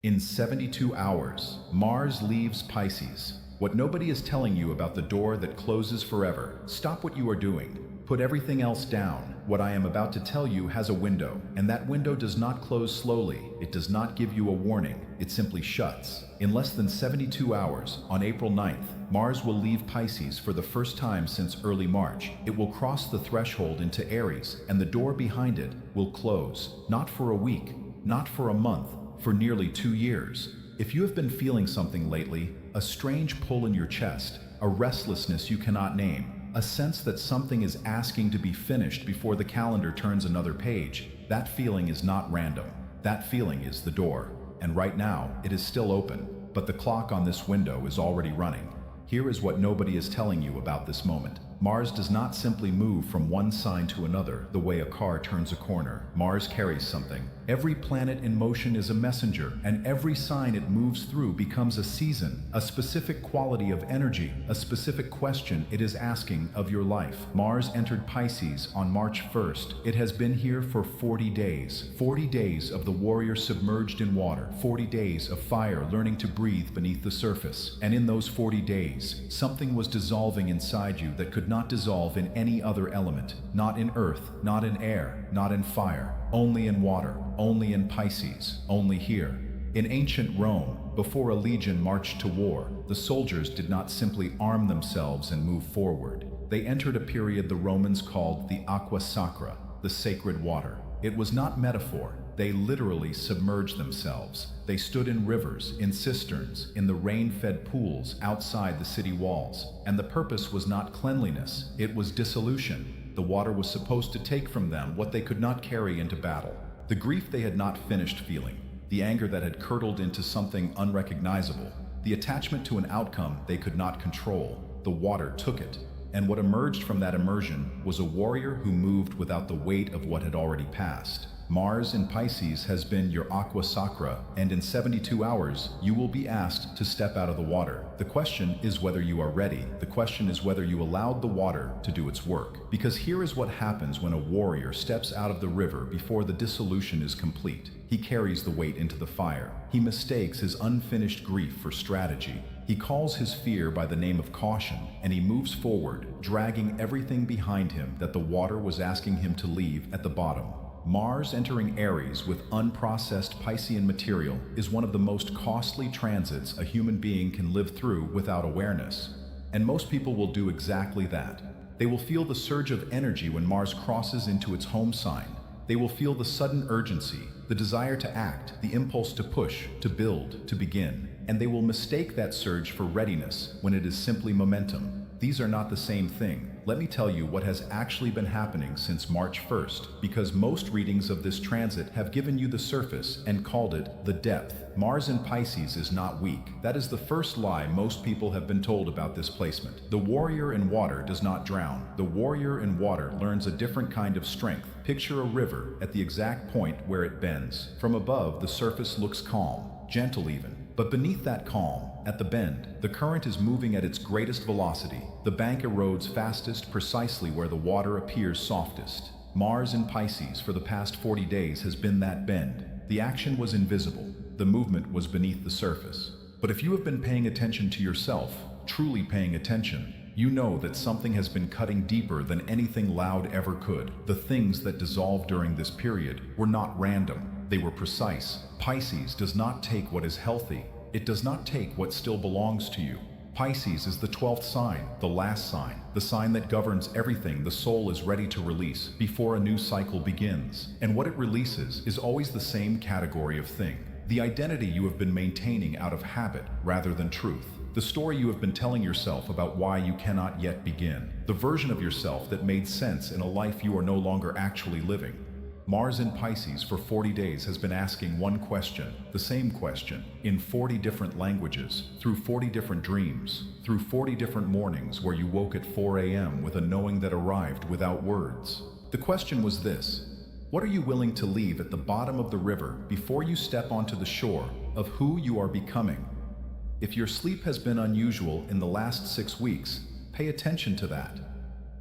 In 72 hours, Mars leaves Pisces. What nobody is telling you about the door that closes forever. Stop what you are doing. Put everything else down. What I am about to tell you has a window, and that window does not close slowly. It does not give you a warning. It simply shuts. In less than 72 hours, on April 9th, Mars will leave Pisces for the first time since early March. It will cross the threshold into Aries, and the door behind it will close. Not for a week, not for a month, for nearly 2 years. If you have been feeling something lately, a strange pull in your chest, a restlessness you cannot name, a sense that something is asking to be finished before the calendar turns another page, that feeling is not random. That feeling is the door. And right now, it is still open, but the clock on this window is already running. Here is what nobody is telling you about this moment. Mars does not simply move from one sign to another the way a car turns a corner. Mars carries something. Every planet in motion is a messenger, and every sign it moves through becomes a season, a specific quality of energy, a specific question it is asking of your life. Mars entered Pisces on March 1st. It has been here for 40 days. 40 days of the warrior submerged in water. 40 days of fire learning to breathe beneath the surface. And in those 40 days, something was dissolving inside you that could not dissolve in any other element. Not in earth, not in air, not in fire. Only in water, only in Pisces, only here. In ancient Rome, before a legion marched to war, the soldiers did not simply arm themselves and move forward. They entered a period the Romans called the aqua sacra, the sacred water. It was not metaphor. They literally submerged themselves. They stood in rivers, in cisterns, in the rain-fed pools outside the city walls. And the purpose was not cleanliness, it was dissolution. The water was supposed to take from them what they could not carry into battle. The grief they had not finished feeling, the anger that had curdled into something unrecognizable, the attachment to an outcome they could not control. The water took it. And what emerged from that immersion was a warrior who moved without the weight of what had already passed. Mars in Pisces has been your aqua sacra, and in 72 hours, you will be asked to step out of the water. The question is whether you are ready. The question is whether you allowed the water to do its work. Because here is what happens when a warrior steps out of the river before the dissolution is complete. He carries the weight into the fire. He mistakes his unfinished grief for strategy. He calls his fear by the name of caution, and he moves forward, dragging everything behind him that the water was asking him to leave at the bottom. Mars entering Aries with unprocessed Piscean material is one of the most costly transits a human being can live through without awareness. And most people will do exactly that. They will feel the surge of energy when Mars crosses into its home sign. They will feel the sudden urgency, the desire to act, the impulse to push, to build, to begin. And they will mistake that surge for readiness when it is simply momentum. These are not the same thing. Let me tell you what has actually been happening since March 1st, because most readings of this transit have given you the surface and called it the depth. Mars in Pisces is not weak. That is the first lie most people have been told about this placement. The warrior in water does not drown. The warrior in water learns a different kind of strength. Picture a river at the exact point where it bends. From above, the surface looks calm, gentle even. But beneath that calm, at the bend, the current is moving at its greatest velocity. The bank erodes fastest precisely where the water appears softest. Mars in Pisces for the past 40 days has been that bend. The action was invisible. The movement was beneath the surface. But if you have been paying attention to yourself, truly paying attention, you know that something has been cutting deeper than anything loud ever could. The things that dissolved during this period were not random. They were precise. Pisces does not take what is healthy. It does not take what still belongs to you. Pisces is the 12th sign, the last sign, the sign that governs everything the soul is ready to release before a new cycle begins. And what it releases is always the same category of thing. The identity you have been maintaining out of habit rather than truth. The story you have been telling yourself about why you cannot yet begin. The version of yourself that made sense in a life you are no longer actually living. Mars in Pisces for 40 days has been asking one question, the same question, in 40 different languages, through 40 different dreams, through 40 different mornings where you woke at 4 a.m. with a knowing that arrived without words. The question was this: what are you willing to leave at the bottom of the river before you step onto the shore of who you are becoming? If your sleep has been unusual in the last 6 weeks, pay attention to that.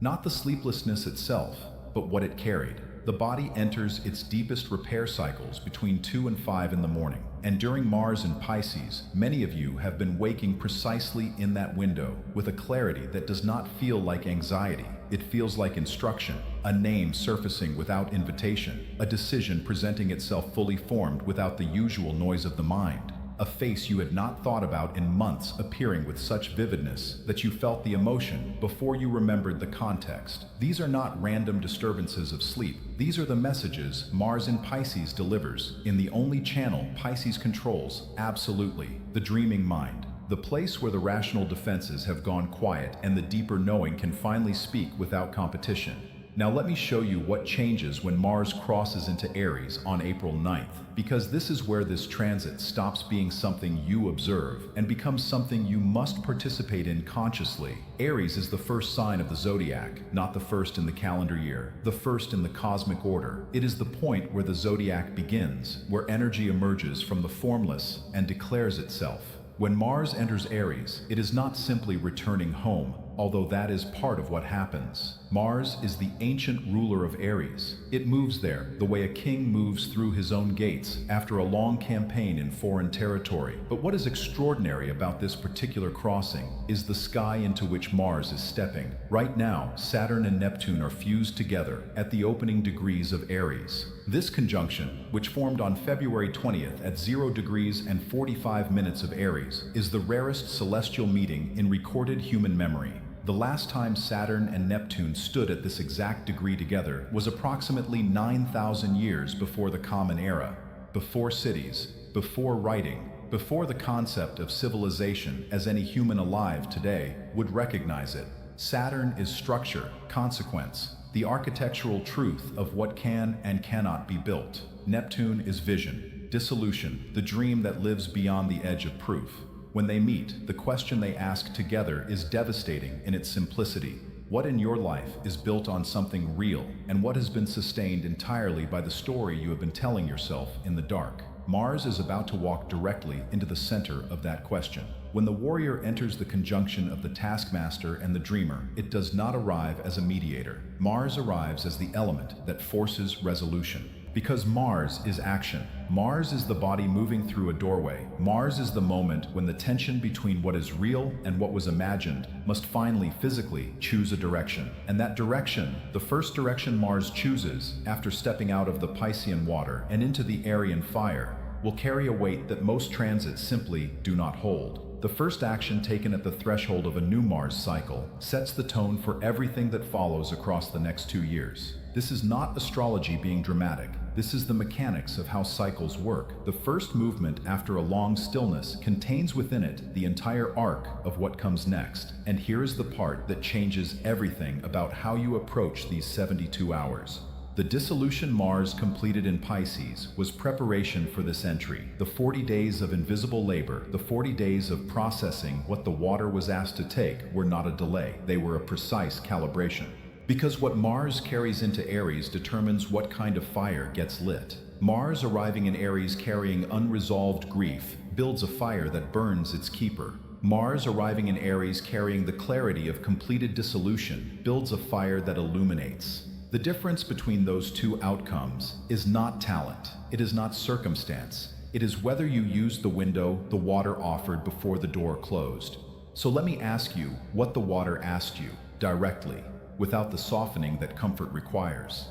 Not the sleeplessness itself, but what it carried. The body enters its deepest repair cycles between 2 and 5 in the morning. And during Mars in Pisces, many of you have been waking precisely in that window with a clarity that does not feel like anxiety. It feels like instruction, a name surfacing without invitation, a decision presenting itself fully formed without the usual noise of the mind. A face you had not thought about in months appearing with such vividness that you felt the emotion before you remembered the context. These are not random disturbances of sleep. These are the messages Mars in Pisces delivers in the only channel Pisces controls, absolutely, the dreaming mind. The place where the rational defenses have gone quiet and the deeper knowing can finally speak without competition. Now let me show you what changes when Mars crosses into Aries on April 9th, because this is where this transit stops being something you observe and becomes something you must participate in consciously. Aries is the first sign of the zodiac, not the first in the calendar year, the first in the cosmic order. It is the point where the zodiac begins, where energy emerges from the formless and declares itself. When Mars enters Aries, it is not simply returning home, although that is part of what happens. Mars is the ancient ruler of Aries. It moves there the way a king moves through his own gates after a long campaign in foreign territory. But what is extraordinary about this particular crossing is the sky into which Mars is stepping. Right now, Saturn and Neptune are fused together at the opening degrees of Aries. This conjunction, which formed on February 20th at 0 degrees and 45 minutes of Aries, is the rarest celestial meeting in recorded human memory. The last time Saturn and Neptune stood at this exact degree together was approximately 9,000 years before the Common Era, before cities, before writing, before the concept of civilization as any human alive today would recognize it. Saturn is structure, consequence, the architectural truth of what can and cannot be built. Neptune is vision, dissolution, the dream that lives beyond the edge of proof. When they meet, the question they ask together is devastating in its simplicity. What in your life is built on something real, and what has been sustained entirely by the story you have been telling yourself in the dark? Mars is about to walk directly into the center of that question. When the warrior enters the conjunction of the taskmaster and the dreamer, it does not arrive as a mediator. Mars arrives as the element that forces resolution. Because Mars is action. Mars is the body moving through a doorway. Mars is the moment when the tension between what is real and what was imagined must finally physically choose a direction. And that direction, the first direction Mars chooses after stepping out of the Piscean water and into the Aryan fire, will carry a weight that most transits simply do not hold. The first action taken at the threshold of a new Mars cycle sets the tone for everything that follows across the next 2 years. This is not astrology being dramatic. This is the mechanics of how cycles work. The first movement after a long stillness contains within it the entire arc of what comes next. And here is the part that changes everything about how you approach these 72 hours. The dissolution Mars completed in Pisces was preparation for this entry. The 40 days of invisible labor, the 40 days of processing what the water was asked to take, were not a delay. They were a precise calibration. Because what Mars carries into Aries determines what kind of fire gets lit. Mars arriving in Aries carrying unresolved grief builds a fire that burns its keeper. Mars arriving in Aries carrying the clarity of completed dissolution builds a fire that illuminates. The difference between those two outcomes is not talent, it is not circumstance, it is whether you used the window the water offered before the door closed. So let me ask you what the water asked you, directly, without the softening that comfort requires.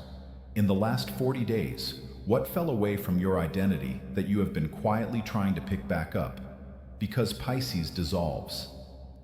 In the last 40 days, what fell away from your identity that you have been quietly trying to pick back up? Because Pisces dissolves.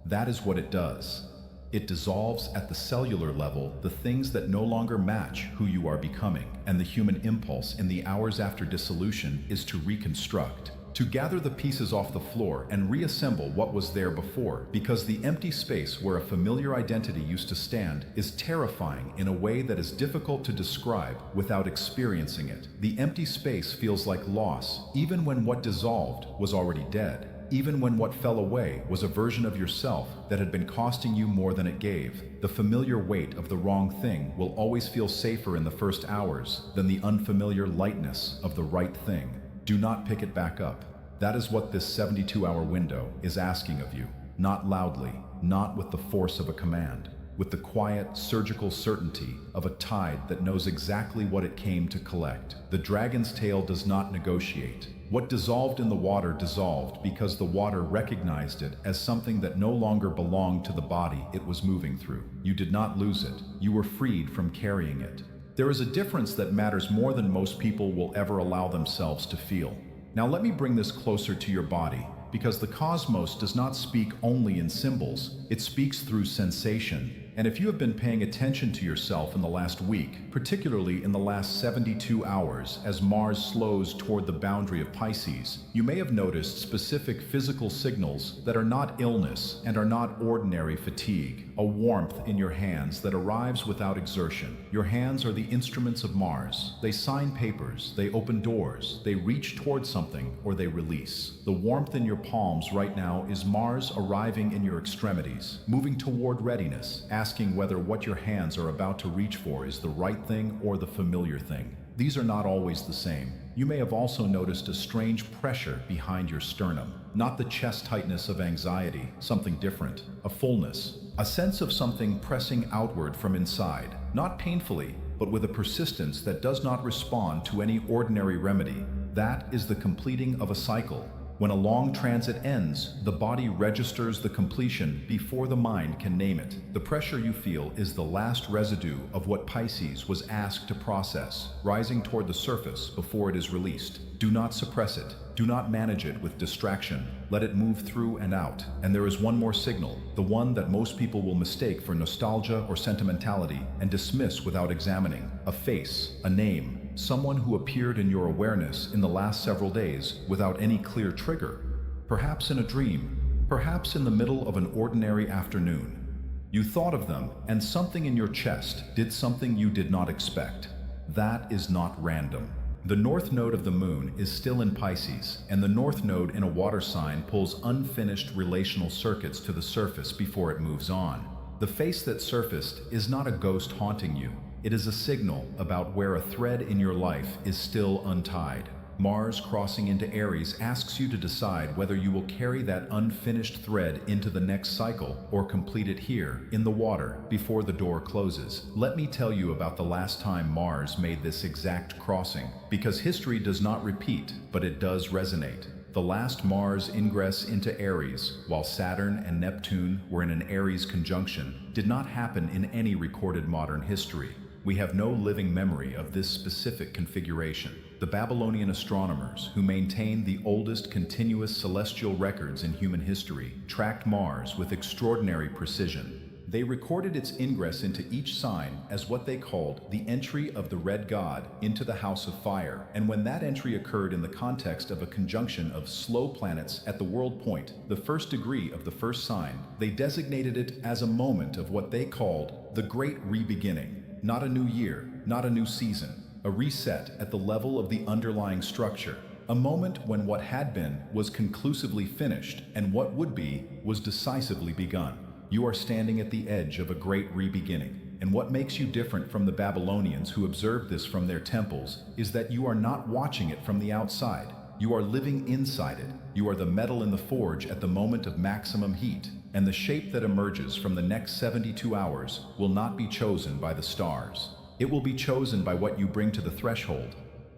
That is what it does. It dissolves at the cellular level the things that no longer match who you are becoming, and the human impulse in the hours after dissolution is to reconstruct, to gather the pieces off the floor and reassemble what was there before, because the empty space where a familiar identity used to stand is terrifying in a way that is difficult to describe without experiencing it. The empty space feels like loss, even when what dissolved was already dead. Even when what fell away was a version of yourself that had been costing you more than it gave. The familiar weight of the wrong thing will always feel safer in the first hours than the unfamiliar lightness of the right thing. Do not pick it back up. That is what this 72-hour window is asking of you. Not loudly, not with the force of a command, with the quiet, surgical certainty of a tide that knows exactly what it came to collect. The dragon's tail does not negotiate. What dissolved in the water dissolved because the water recognized it as something that no longer belonged to the body it was moving through. You did not lose it. You were freed from carrying it. There is a difference that matters more than most people will ever allow themselves to feel. Now let me bring this closer to your body, because the cosmos does not speak only in symbols, it speaks through sensation. And if you have been paying attention to yourself in the last week, particularly in the last 72 hours as Mars slows toward the boundary of Pisces, you may have noticed specific physical signals that are not illness and are not ordinary fatigue. A warmth in your hands that arrives without exertion. Your hands are the instruments of Mars. They sign papers, they open doors, they reach toward something, or they release. The warmth in your palms right now is Mars arriving in your extremities, moving toward readiness, asking whether what your hands are about to reach for is the right thing or the familiar thing. These are not always the same. You may have also noticed a strange pressure behind your sternum. Not the chest tightness of anxiety, something different. A fullness. A sense of something pressing outward from inside. Not painfully, but with a persistence that does not respond to any ordinary remedy. That is the completing of a cycle. When a long transit ends, the body registers the completion before the mind can name it. The pressure you feel is the last residue of what Pisces was asked to process, rising toward the surface before it is released. Do not suppress it. Do not manage it with distraction. Let it move through and out. And there is one more signal, the one that most people will mistake for nostalgia or sentimentality and dismiss without examining. A face, a name. Someone who appeared in your awareness in the last several days without any clear trigger. Perhaps in a dream, perhaps in the middle of an ordinary afternoon. You thought of them, and something in your chest did something you did not expect. That is not random. The north node of the moon is still in Pisces, and the north node in a water sign pulls unfinished relational circuits to the surface before it moves on. The face that surfaced is not a ghost haunting you. It is a signal about where a thread in your life is still untied. Mars crossing into Aries asks you to decide whether you will carry that unfinished thread into the next cycle or complete it here, in the water, before the door closes. Let me tell you about the last time Mars made this exact crossing, because history does not repeat, but it does resonate. The last Mars ingress into Aries, while Saturn and Neptune were in an Aries conjunction, did not happen in any recorded modern history. We have no living memory of this specific configuration. The Babylonian astronomers, who maintain the oldest continuous celestial records in human history, tracked Mars with extraordinary precision. They recorded its ingress into each sign as what they called the entry of the red god into the house of fire. And when that entry occurred in the context of a conjunction of slow planets at the world point, the first degree of the first sign, they designated it as a moment of what they called the Great Re-beginning. Not a new year, not a new season, a reset at the level of the underlying structure. A moment when what had been was conclusively finished and what would be was decisively begun. You are standing at the edge of a great re-beginning. And what makes you different from the Babylonians who observed this from their temples is that you are not watching it from the outside. You are living inside it. You are the metal in the forge at the moment of maximum heat. And the shape that emerges from the next 72 hours will not be chosen by the stars. It will be chosen by what you bring to the threshold,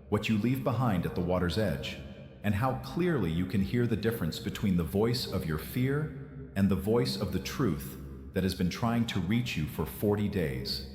what you leave behind at the water's edge, and how clearly you can hear the difference between the voice of your fear and the voice of the truth that has been trying to reach you for 40 days.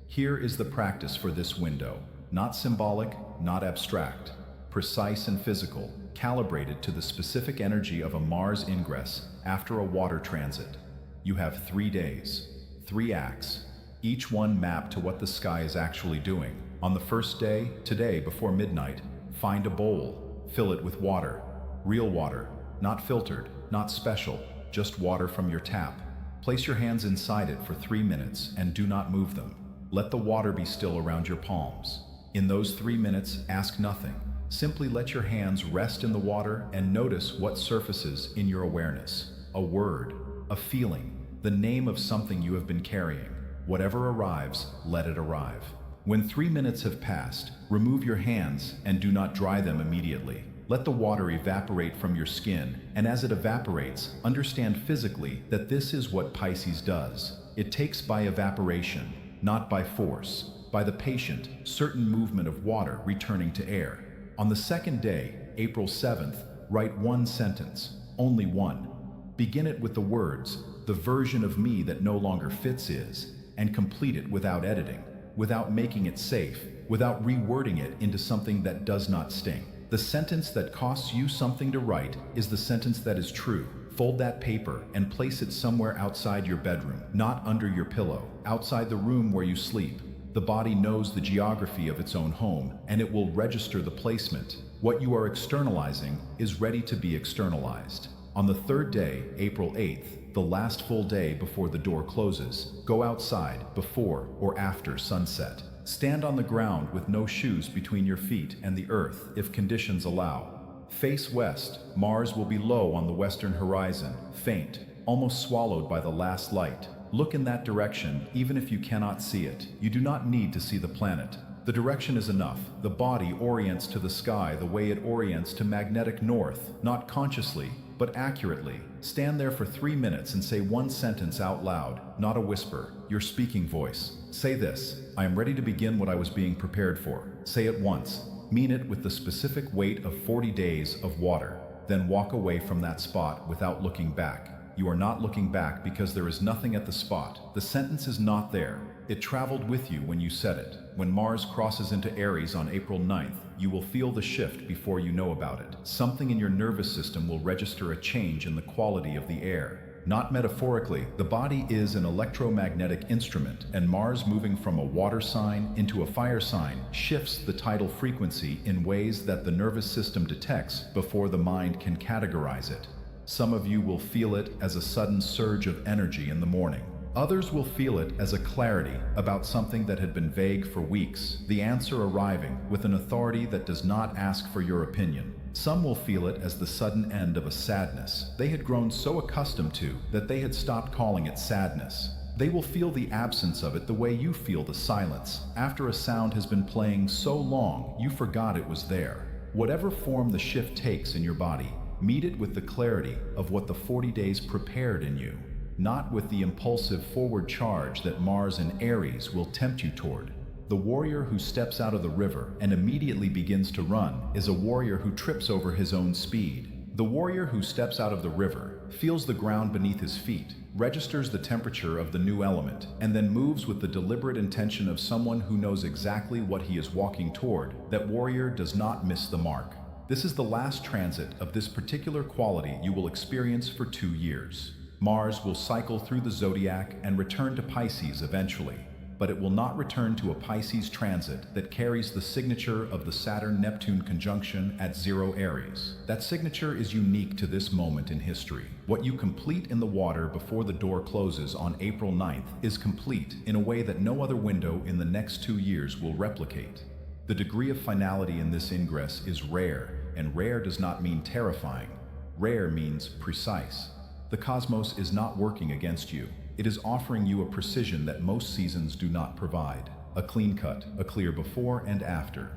Here is the practice for this window. Not symbolic, not abstract. Precise and physical, calibrated to the specific energy of a Mars ingress after a water transit. You have 3 days, 3 acts, each one mapped to what the sky is actually doing. On the first day, today before midnight, find a bowl, fill it with water, real water, not filtered, not special, just water from your tap. Place your hands inside it for 3 minutes and do not move them. Let the water be still around your palms. In those 3 minutes, ask nothing. Simply let your hands rest in the water and notice what surfaces in your awareness. A word, a feeling, the name of something you have been carrying. Whatever arrives, let it arrive. When 3 minutes have passed, remove your hands and do not dry them immediately. Let the water evaporate from your skin, and as it evaporates, understand physically that this is what Pisces does. It takes by evaporation, not by force, by the patient, certain movement of water returning to air. On the second day, April 7th, write one sentence, only one. Begin it with the words, "The version of me that no longer fits is," and complete it without editing, without making it safe, without rewording it into something that does not sting. The sentence that costs you something to write is the sentence that is true. Fold that paper and place it somewhere outside your bedroom, not under your pillow, outside the room where you sleep. The body knows the geography of its own home, and it will register the placement. What you are externalizing is ready to be externalized. On the third day, April 8th, the last full day before the door closes, go outside before or after sunset. Stand on the ground with no shoes between your feet and the earth if conditions allow. Face west. Mars will be low on the western horizon, faint, almost swallowed by the last light. Look in that direction even if you cannot see it. You do not need to see the planet. The direction is enough. The body orients to the sky the way it orients to magnetic north, not consciously, but accurately. Stand there for 3 minutes and say one sentence out loud, not a whisper, your speaking voice. Say this: I am ready to begin what I was being prepared for. Say it once. Mean it with the specific weight of 40 days of water. Then walk away from that spot without looking back. You are not looking back because there is nothing at the spot. The sentence is not there. It traveled with you when you said it. When Mars crosses into Aries on April 9th, you will feel the shift before you know about it. Something in your nervous system will register a change in the quality of the air. Not metaphorically, the body is an electromagnetic instrument, and Mars moving from a water sign into a fire sign shifts the tidal frequency in ways that the nervous system detects before the mind can categorize it. Some of you will feel it as a sudden surge of energy in the morning. Others will feel it as a clarity about something that had been vague for weeks, the answer arriving with an authority that does not ask for your opinion. Some will feel it as the sudden end of a sadness they had grown so accustomed to that they had stopped calling it sadness. They will feel the absence of it the way you feel the silence after a sound has been playing so long you forgot it was there. Whatever form the shift takes in your body, meet it with the clarity of what the 40 days prepared in you, not with the impulsive forward charge that Mars and Aries will tempt you toward. The warrior who steps out of the river and immediately begins to run is a warrior who trips over his own speed. The warrior who steps out of the river, feels the ground beneath his feet, registers the temperature of the new element, and then moves with the deliberate intention of someone who knows exactly what he is walking toward. That warrior does not miss the mark. This is the last transit of this particular quality you will experience for 2 years. Mars will cycle through the zodiac and return to Pisces eventually, but it will not return to a Pisces transit that carries the signature of the Saturn-Neptune conjunction at 0 Aries. That signature is unique to this moment in history. What you complete in the water before the door closes on April 9th is complete in a way that no other window in the next 2 years will replicate. The degree of finality in this ingress is rare, and rare does not mean terrifying. Rare means precise. The cosmos is not working against you. It is offering you a precision that most seasons do not provide. A clean cut, a clear before and after.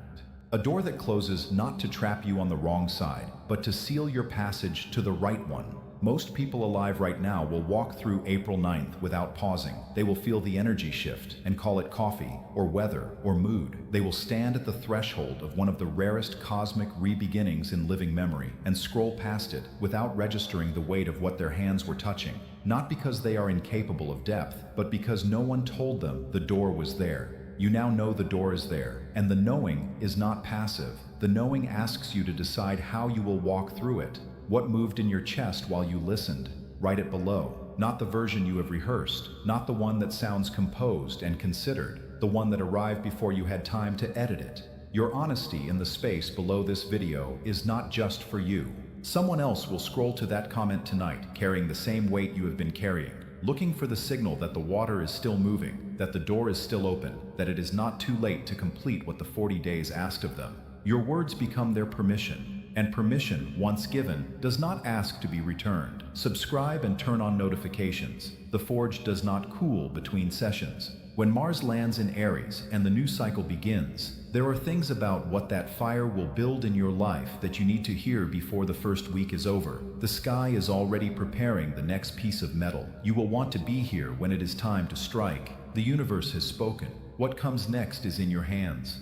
A door that closes not to trap you on the wrong side, but to seal your passage to the right one. Most people alive right now will walk through April 9th without pausing. They will feel the energy shift and call it coffee, or weather, or mood. They will stand at the threshold of one of the rarest cosmic re-beginnings in living memory and scroll past it without registering the weight of what their hands were touching. Not because they are incapable of depth, but because no one told them the door was there. You now know the door is there, and the knowing is not passive. The knowing asks you to decide how you will walk through it. What moved in your chest while you listened? Write it below. Not the version you have rehearsed, not the one that sounds composed and considered, the one that arrived before you had time to edit it. Your honesty in the space below this video is not just for you. Someone else will scroll to that comment tonight, carrying the same weight you have been carrying, looking for the signal that the water is still moving, that the door is still open, that it is not too late to complete what the 40 days asked of them. Your words become their permission. And permission, once given, does not ask to be returned. Subscribe and turn on notifications. The forge does not cool between sessions. When Mars lands in Aries and the new cycle begins, there are things about what that fire will build in your life that you need to hear before the first week is over. The sky is already preparing the next piece of metal. You will want to be here when it is time to strike. The universe has spoken. What comes next is in your hands.